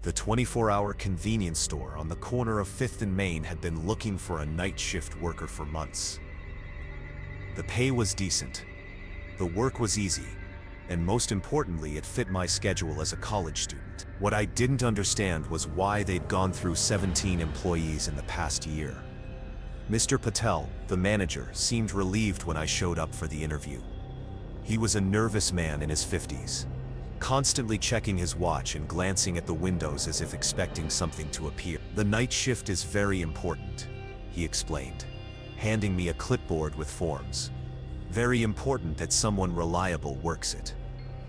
The 24-hour convenience store on the corner of 5th and Main had been looking for a night shift worker for months. The pay was decent, the work was easy, and most importantly, it fit my schedule as a college student. What I didn't understand was why they'd gone through 17 employees in the past year. Mr. Patel, the manager, seemed relieved when I showed up for the interview. He was a nervous man in his 50s, constantly checking his watch and glancing at the windows as if expecting something to appear. "The night shift is very important," he explained, handing me a clipboard with forms. "Very important that someone reliable works it.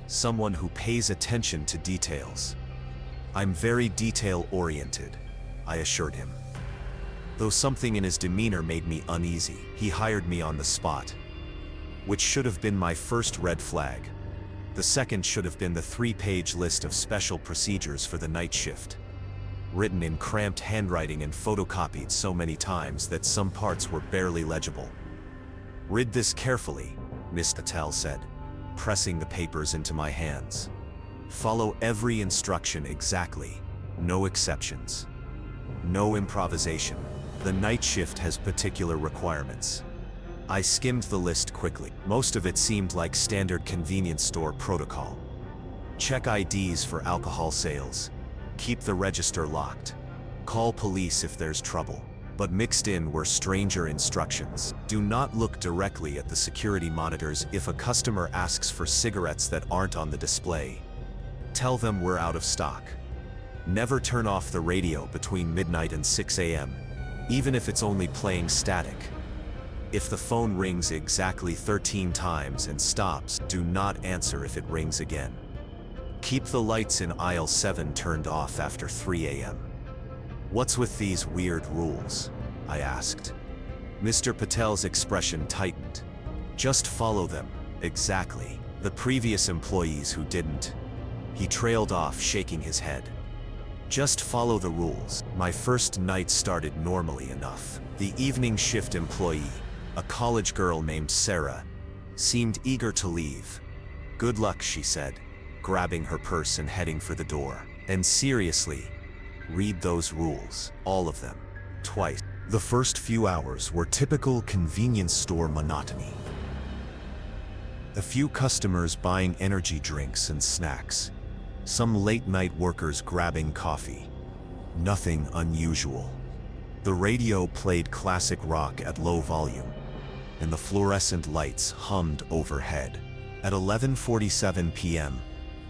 Someone who pays attention to details." "I'm very detail-oriented," I assured him. Though something in his demeanor made me uneasy, he hired me on the spot, which should have been my first red flag. The second should have been the 3-page list of special procedures for the night shift, written in cramped handwriting and photocopied so many times that some parts were barely legible. "Read this carefully," Miss Patel said, pressing the papers into my hands. "Follow every instruction exactly, no exceptions. No improvisation. The night shift has particular requirements." I skimmed the list quickly. Most of it seemed like standard convenience store protocol. Check IDs for alcohol sales. Keep the register locked. Call police if there's trouble. But mixed in were stranger instructions. Do not look directly at the security monitors if a customer asks for cigarettes that aren't on the display. Tell them we're out of stock. Never turn off the radio between midnight and 6 a.m., even if it's only playing static. If the phone rings exactly 13 times and stops, do not answer if it rings again. Keep the lights in aisle 7 turned off after 3 a.m. "What's with these weird rules?" I asked. Mr. Patel's expression tightened. "Just follow them, exactly. The previous employees who didn't." He trailed off, shaking his head. "Just follow the rules." My first night started normally enough. The evening shift employee, a college girl named Sarah, seemed eager to leave. "Good luck," she said, grabbing her purse and heading for the door. "And seriously, read those rules, all of them, twice." The first few hours were typical convenience store monotony. A few customers buying energy drinks and snacks. Some late-night workers grabbing coffee. Nothing unusual. The radio played classic rock at low volume, and the fluorescent lights hummed overhead. At 11:47 p.m.,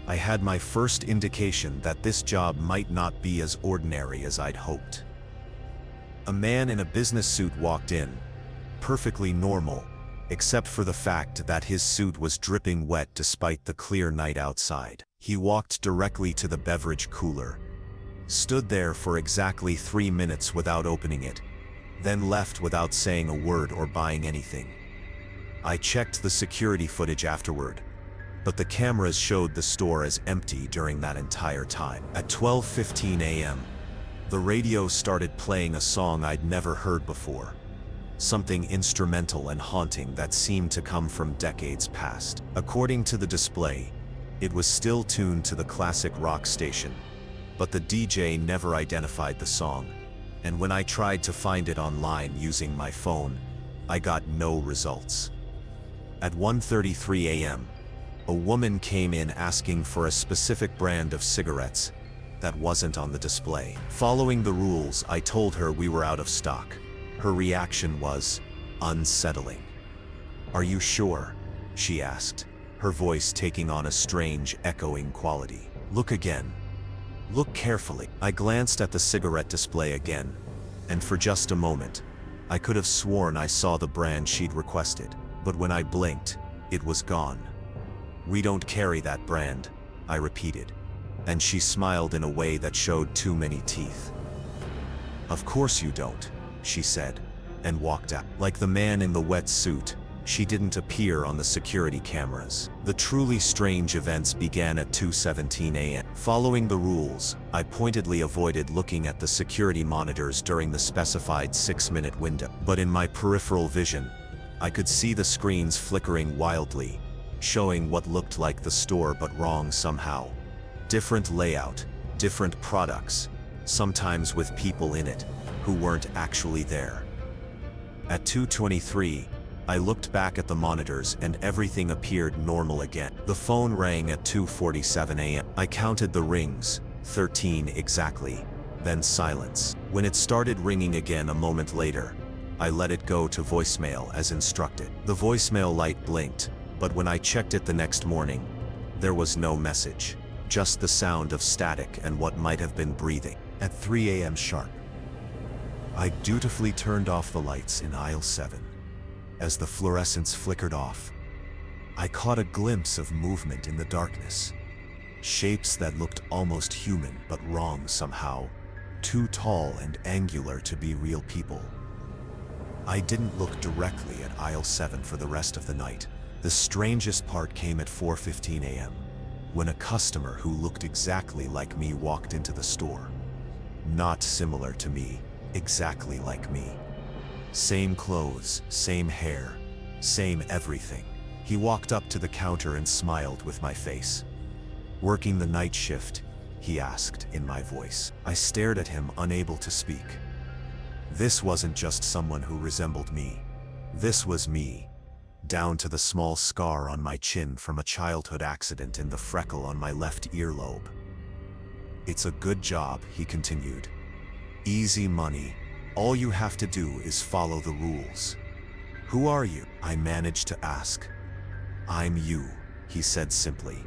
I had my first indication that this job might not be as ordinary as I'd hoped. A man in a business suit walked in, perfectly normal, except for the fact that his suit was dripping wet despite the clear night outside. He walked directly to the beverage cooler, stood there for exactly 3 minutes without opening it, then left without saying a word or buying anything. I checked the security footage afterward, but the cameras showed the store as empty during that entire time. At 12:15 a.m., the radio started playing a song I'd never heard before, something instrumental and haunting that seemed to come from decades past. According to the display, it was still tuned to the classic rock station, but the DJ never identified the song, and when I tried to find it online using my phone, I got no results. At 1:33 a.m., a woman came in asking for a specific brand of cigarettes that wasn't on the display. Following the rules, I told her we were out of stock. Her reaction was unsettling. "Are you sure?" she asked, her voice taking on a strange, echoing quality. "Look again. Look carefully." I glanced at the cigarette display again, and for just a moment, I could have sworn I saw the brand she'd requested, but when I blinked, it was gone. "We don't carry that brand," I repeated, and she smiled in a way that showed too many teeth. "Of course you don't," she said, and walked out. Like the man in the wet suit, she didn't appear on the security cameras. The truly strange events began at 2:17 a.m. Following the rules, I pointedly avoided looking at the security monitors during the specified 6-minute window. But in my peripheral vision, I could see the screens flickering wildly, showing what looked like the store but wrong somehow. Different layout, Different products, sometimes with people in it, who weren't actually there. At 2:23, I looked back at the monitors and everything appeared normal again. The phone rang at 2:47 a.m. I counted the rings, 13 exactly, then silence. When it started ringing again a moment later, I let it go to voicemail as instructed. The voicemail light blinked, but when I checked it the next morning, there was no message, just the sound of static and what might have been breathing. At 3 a.m. sharp, I dutifully turned off the lights in aisle 7. As the fluorescence flickered off, I caught a glimpse of movement in the darkness. Shapes that looked almost human but wrong somehow, too tall and angular to be real people. I didn't look directly at aisle 7 for the rest of the night. The strangest part came at 4:15 a.m., when a customer who looked exactly like me walked into the store. Not similar to me, exactly like me. Same clothes, same hair, same everything. He walked up to the counter and smiled with my face. "Working the night shift?" he asked in my voice. I stared at him, unable to speak. This wasn't just someone who resembled me. This was me, down to the small scar on my chin from a childhood accident and the freckle on my left earlobe. "It's a good job," he continued. "Easy money. All you have to do is follow the rules." "Who are you?" I managed to ask. "I'm you," he said simply.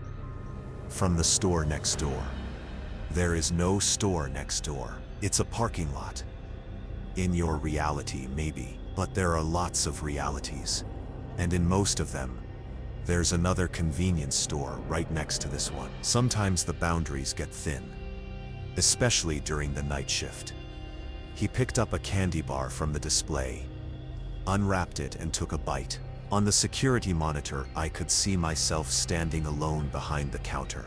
"From the store next door." "There is no store next door. It's a parking lot." "In your reality, maybe, but there are lots of realities. And in most of them, there's another convenience store right next to this one. Sometimes the boundaries get thin, especially during the night shift." He picked up a candy bar from the display, unwrapped it and took a bite. On the security monitor, I could see myself standing alone behind the counter.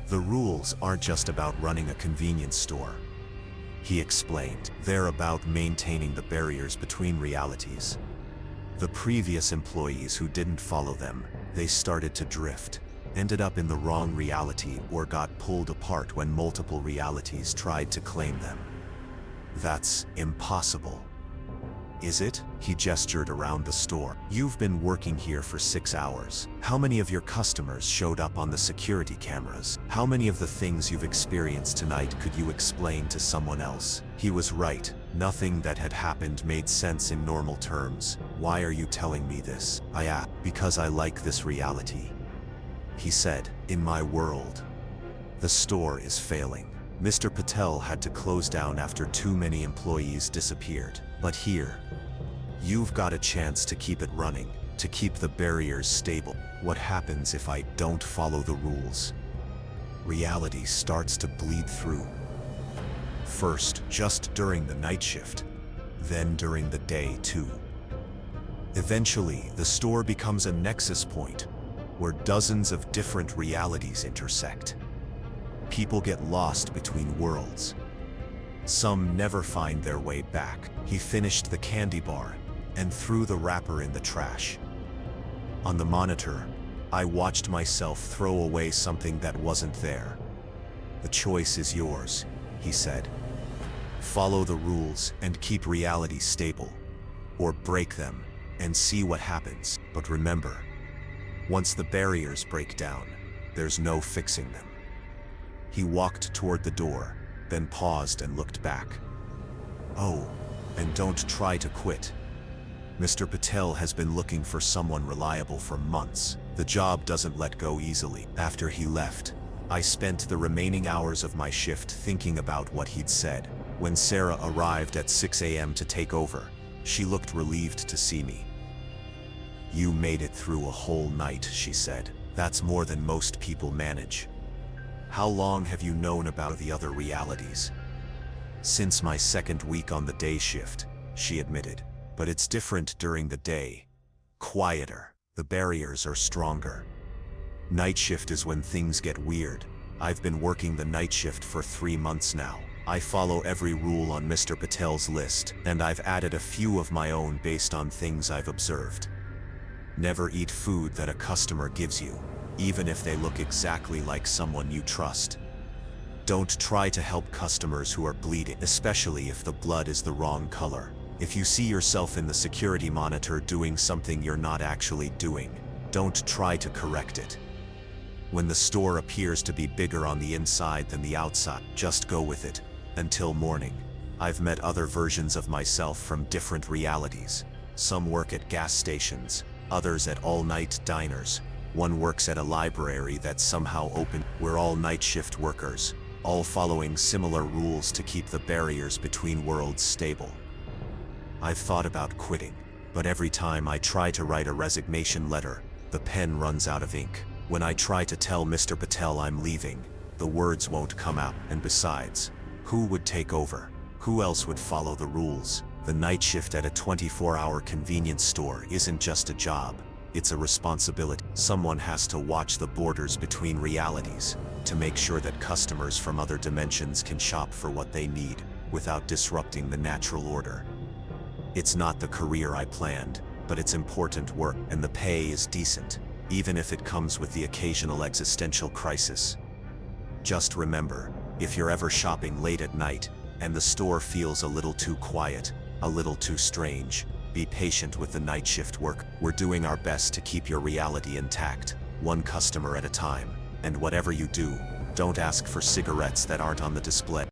"The rules aren't just about running a convenience store," he explained. "They're about maintaining the barriers between realities. The previous employees who didn't follow them, they started to drift, ended up in the wrong reality or got pulled apart when multiple realities tried to claim them. That's impossible." "Is it?" He gestured around the store. "You've been working here for 6 hours. How many of your customers showed up on the security cameras? How many of the things you've experienced tonight could you explain to someone else?" He was right. Nothing that had happened made sense in normal terms. "Why are you telling me this?" I asked. "Because I like this reality," he said. "In my world, the store is failing. Mr. Patel had to close down after too many employees disappeared. But here, you've got a chance to keep it running, to keep the barriers stable. What happens if I don't follow the rules? Reality starts to bleed through. First, just during the night shift, then during the day too. Eventually, the store becomes a nexus point where dozens of different realities intersect. People get lost between worlds. Some never find their way back." He finished the candy bar and threw the wrapper in the trash. On the monitor, I watched myself throw away something that wasn't there. "The choice is yours," he said. "Follow the rules and keep reality stable, or break them and see what happens. But remember, once the barriers break down, there's no fixing them." He walked toward the door, then paused and looked back. "Oh, and don't try to quit. Mr. Patel has been looking for someone reliable for months. The job doesn't let go easily." After he left, I spent the remaining hours of my shift thinking about what he'd said. When Sarah arrived at 6 a.m. to take over, she looked relieved to see me. "You made it through a whole night," she said. "That's more than most people manage. How long have you known about the other realities?" "Since my second week on the day shift," she admitted. "But it's different during the day. Quieter. The barriers are stronger. Night shift is when things get weird. I've been working the night shift for 3 months now. I follow every rule on Mr. Patel's list, and I've added a few of my own based on things I've observed. Never eat food that a customer gives you, even if they look exactly like someone you trust. Don't try to help customers who are bleeding, especially if the blood is the wrong color. If you see yourself in the security monitor doing something you're not actually doing, don't try to correct it. When the store appears to be bigger on the inside than the outside, just go with it until morning. I've met other versions of myself from different realities. Some work at gas stations, others at all-night diners. One works at a library that's somehow open. We're all night shift workers, all following similar rules to keep the barriers between worlds stable. I've thought about quitting, but every time I try to write a resignation letter, the pen runs out of ink. When I try to tell Mr. Patel I'm leaving, the words won't come out. And besides, who would take over? Who else would follow the rules? The night shift at a 24-hour convenience store isn't just a job, it's a responsibility. Someone has to watch the borders between realities, to make sure that customers from other dimensions can shop for what they need, without disrupting the natural order. It's not the career I planned, but it's important work, and the pay is decent, even if it comes with the occasional existential crisis. Just remember, if you're ever shopping late at night, and the store feels a little too quiet, a little too strange, be patient with the night shift work. We're doing our best to keep your reality intact, one customer at a time. And whatever you do, don't ask for cigarettes that aren't on the display.